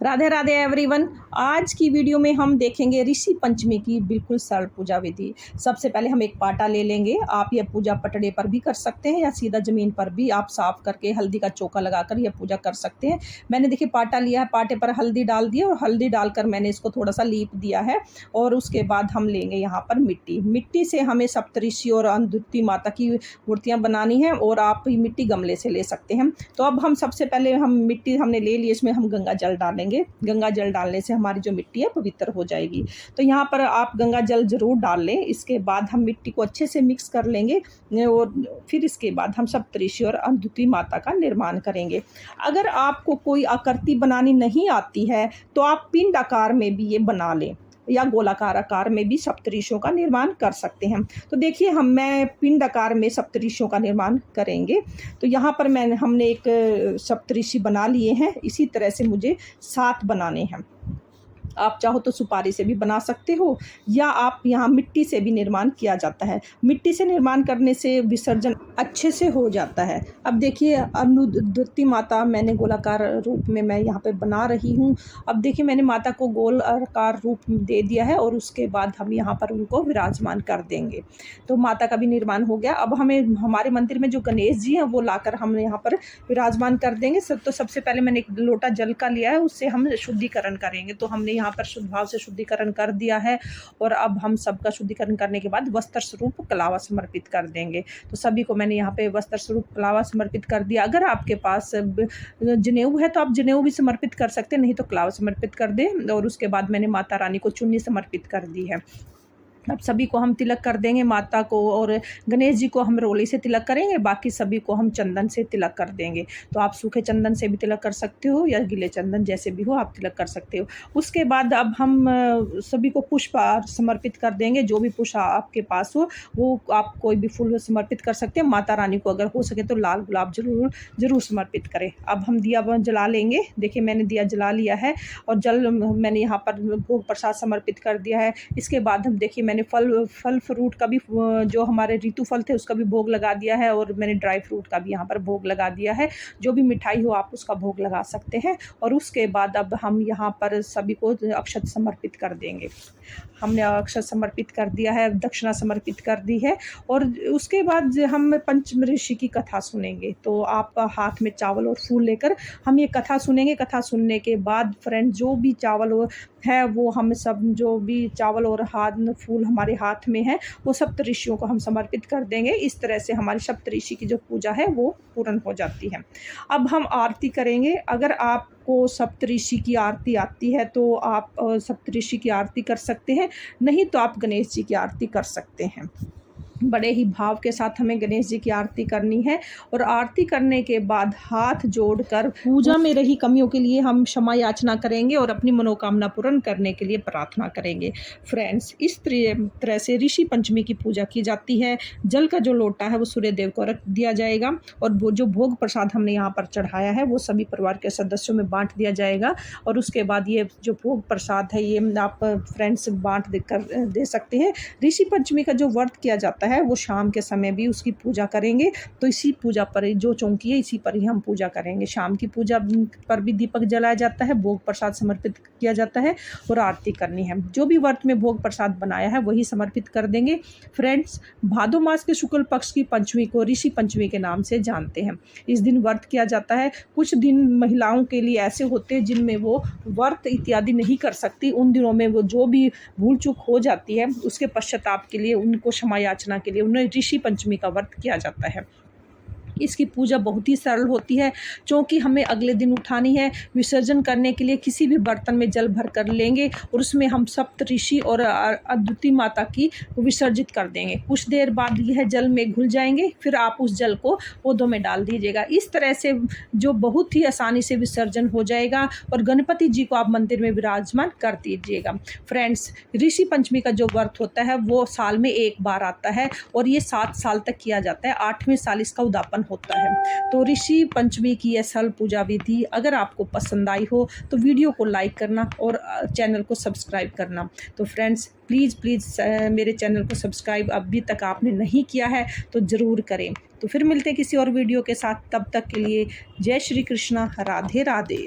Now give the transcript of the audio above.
Radhe Radhe everyone. आज की video में हम देखेंगे ऋषि पंचमी की बिल्कुल सरल पूजा विधि। सबसे पहले हम एक पाटा ले लेंगे। आप यह पूजा पटड़े पर भी कर सकते हैं या सीधा ज़मीन पर भी आप साफ़ करके हल्दी का चोका लगाकर यह पूजा कर सकते हैं। मैंने देखिए पाटा लिया है, पाटे पर हल्दी डाल दी और हल्दी डालकर मैंने इसको थोड़ा सा लीप दिया है। और उसके बाद हम लेंगे यहाँ पर मिट्टी से हमें सप्तऋषि और अद्वितीय माता की मूर्तियाँ बनानी है और आप मिट्टी गमले से ले सकते हैं। तो अब हम सबसे पहले मिट्टी हमने ले ली, इसमें हम गंगा जल डालेंगे। गंगा जल डालने से हमारी जो मिट्टी है पवित्र हो जाएगी। तो यहाँ पर आप गंगा जल जरूर डाल लें। इसके बाद हम मिट्टी को अच्छे से मिक्स कर लेंगे और फिर इसके बाद हम सप्तऋषि और अद्वितीय माता का निर्माण करेंगे। अगर आपको कोई आकृति बनानी नहीं आती है तो आप पिंड आकार में भी ये बना लें या गोलाकार आकार में भी सप्तऋषियों का निर्माण कर सकते हैं। तो देखिए मैं पिंड आकार में सप्तऋषियों का निर्माण करेंगे। तो यहाँ पर हमने एक सप्तऋषि बना लिए हैं। इसी तरह से मुझे 7 बनाने हैं। आप चाहो तो सुपारी से भी बना सकते हो या आप यहाँ मिट्टी से भी निर्माण किया जाता है। मिट्टी से निर्माण करने से विसर्जन अच्छे से हो जाता है। अब देखिए अद्वितीय माता मैंने गोलाकार रूप में मैं यहाँ पे बना रही हूँ। अब देखिए मैंने माता को गोलाकार रूप दे दिया है और उसके बाद हम यहाँ पर उनको विराजमान कर देंगे। तो माता का भी निर्माण हो गया। अब हमें हमारे मंदिर में जो गणेश जी हैं वो लाकर हम यहाँ पर विराजमान कर देंगे। तो सबसे पहले मैंने एक लोटा जल का लिया है, उससे हम शुद्धिकरण करेंगे। तो हमने यहाँ पर शुद्ध भाव से शुद्धिकरण कर दिया है और अब हम सबका शुद्धिकरण करने के बाद वस्त्र स्वरूप कलावा समर्पित कर देंगे। तो सभी को मैंने यहाँ पे वस्त्र स्वरूप कलावा समर्पित कर दिया। अगर आपके पास जनेऊ है तो आप जनेऊ भी समर्पित कर सकते हैं, नहीं तो कलावा समर्पित कर दें। और उसके बाद मैंने माता रानी को चुन्नी समर्पित कर दी है। अब सभी को हम तिलक कर देंगे, माता को और गणेश जी को हम रोली से तिलक करेंगे, बाकी सभी को हम चंदन से तिलक कर देंगे। तो आप सूखे चंदन से भी तिलक कर सकते हो या गीले चंदन जैसे भी हो आप तिलक कर सकते हो। उसके बाद अब हम सभी को पुष्प समर्पित कर देंगे। जो भी पुष्प आपके पास हो वो आप कोई भी फूल समर्पित कर सकते हैं। माता रानी को अगर हो सके तो लाल गुलाब जरूर समर्पित करें। अब हम दिया जला लेंगे। देखिए मैंने दिया जला लिया है और जल मैंने यहाँ पर भोग प्रसाद समर्पित कर दिया है। इसके बाद हम देखिए मैंने फल फ्रूट का भी जो हमारे ऋतु फल थे उसका भी भोग लगा दिया है और मैंने ड्राई फ्रूट का भी यहाँ पर भोग लगा दिया है। जो भी मिठाई हो आप उसका भोग लगा सकते हैं। और उसके बाद अब हम यहाँ पर सभी को अक्षत समर्पित कर देंगे। हमने अक्षत समर्पित कर दिया है, दक्षिणा समर्पित कर दी है। और उसके बाद हम पंचम ऋषि की कथा सुनेंगे। तो आप हाथ में चावल और फूल लेकर हम ये कथा सुनेंगे। कथा सुनने के बाद फ्रेंड जो भी चावल है वो हम सब जो भी चावल और फूल हमारे हाथ में है वो सप्तऋषियों को हम समर्पित कर देंगे। इस तरह से हमारी सप्तऋषि की जो पूजा है वो पूर्ण हो जाती है। अब हम आरती करेंगे। अगर आपको सप्तऋषि की आरती आती है तो आप सप्तऋषि की आरती कर सकते हैं, नहीं तो आप गणेश जी की आरती कर सकते हैं। बड़े ही भाव के साथ हमें गणेश जी की आरती करनी है और आरती करने के बाद हाथ जोड़कर पूजा में रही कमियों के लिए हम क्षमा याचना करेंगे और अपनी मनोकामना पूर्ण करने के लिए प्रार्थना करेंगे। फ्रेंड्स, इस तरह से ऋषि पंचमी की पूजा की जाती है। जल का जो लोटा है वो सूर्य देव को रख दिया जाएगा और वो जो भोग प्रसाद हमने यहाँ पर चढ़ाया है वो सभी परिवार के सदस्यों में बांट दिया जाएगा। और उसके बाद ये जो भोग प्रसाद है ये आप फ्रेंड्स बांट दे सकते हैं। ऋषि पंचमी का जो व्रत किया जाता है वो शाम के समय भी उसकी पूजा करेंगे। तो इसी पूजा पर जो चौकी है इसी पर ही हम पूजा करेंगे। शाम की पूजा पर भी दीपक जलाया जाता है, भोग प्रसाद समर्पित किया जाता है और आरती करनी है। जो भी व्रत में भोग प्रसाद बनाया है वही समर्पित कर देंगे। फ्रेंड्स, भादो मास के शुक्ल पक्ष की पंचमी को ऋषि पंचमी के नाम से जानते हैं। इस दिन व्रत किया जाता है। कुछ दिन महिलाओं के लिए ऐसे होते हैं जिनमें वो व्रत इत्यादि नहीं कर सकती। उन दिनों में वो जो भी भूल चूक हो जाती है उसके पश्चाताप के लिए उनको क्षमा याचना के लिए उन्हें ऋषि पंचमी का व्रत किया जाता है। इसकी पूजा बहुत ही सरल होती है। चौकी हमें अगले दिन उठानी है। विसर्जन करने के लिए किसी भी बर्तन में जल भर कर लेंगे और उसमें हम सप्तऋषि और अद्वितीय माता की विसर्जित कर देंगे। कुछ देर बाद यह जल में घुल जाएंगे, फिर आप उस जल को पौधों में डाल दीजिएगा। इस तरह से जो बहुत ही आसानी से विसर्जन हो जाएगा और गणपति जी को आप मंदिर में विराजमान कर दीजिएगा। फ्रेंड्स, ऋषि पंचमी का जो व्रत होता है वो साल में एक बार आता है और ये 7 साल तक किया जाता है। 8वें साल इसका उद्यापन होता है। तो ऋषि पंचमी की यह सरल पूजा विधि अगर आपको पसंद आई हो तो वीडियो को लाइक करना और चैनल को सब्सक्राइब करना। तो फ्रेंड्स प्लीज़ मेरे चैनल को सब्सक्राइब अभी तक आपने नहीं किया है तो ज़रूर करें। तो फिर मिलते हैं किसी और वीडियो के साथ। तब तक के लिए जय श्री कृष्णा, राधे राधे।